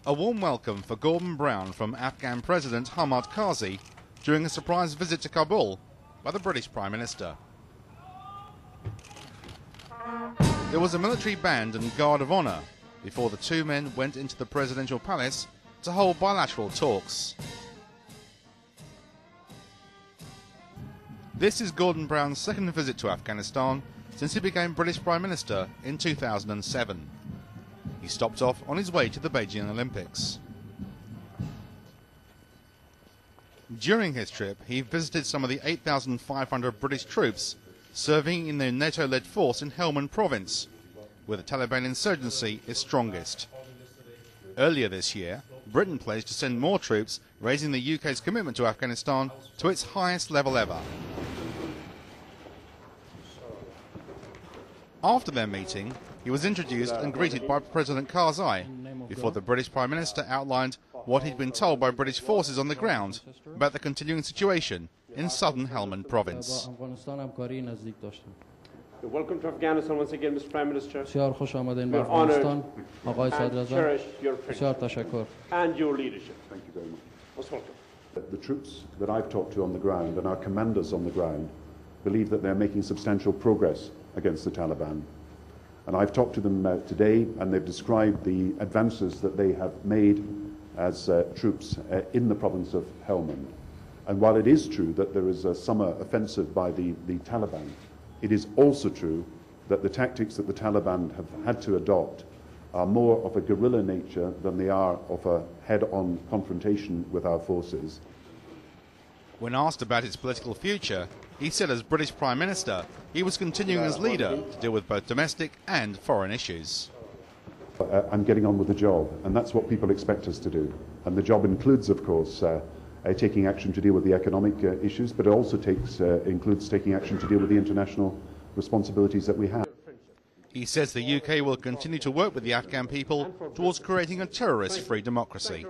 A warm welcome for Gordon Brown from Afghan President Hamid Karzai during a surprise visit to Kabul by the British Prime Minister. There was a military band and guard of honour before the two men went into the presidential palace to hold bilateral talks. This is Gordon Brown's second visit to Afghanistan since he became British Prime Minister in 2007. He stopped off on his way to the Beijing Olympics. During his trip, he visited some of the 8,500 British troops serving in the NATO-led force in Helmand province, where the Taliban insurgency is strongest. Earlier this year, Britain pledged to send more troops, raising the UK's commitment to Afghanistan to its highest level ever. After their meeting, he was introduced and greeted by President Karzai before the British Prime Minister outlined what he'd been told by British forces on the ground about the continuing situation in southern Helmand province. Welcome to Afghanistan once again, Mr. Prime Minister. We're honoured and cherish your friendship and your leadership. Thank you very much. Most welcome. The troops that I've talked to on the ground and our commanders on the ground believe that they're making substantial progress against the Taliban. And I've talked to them today, and they've described the advances that they have made as troops in the province of Helmand. And while it is true that there is a summer offensive by the Taliban, it is also true that the tactics that the Taliban have had to adopt are more of a guerrilla nature than they are of a head-on confrontation with our forces. When asked about its political future, he said as British Prime Minister, he was continuing as leader to deal with both domestic and foreign issues. I'm getting on with the job, and that's what people expect us to do. And the job includes, of course, taking action to deal with the economic issues, but it also includes taking action to deal with the international responsibilities that we have. He says the UK will continue to work with the Afghan people towards creating a terrorist-free democracy.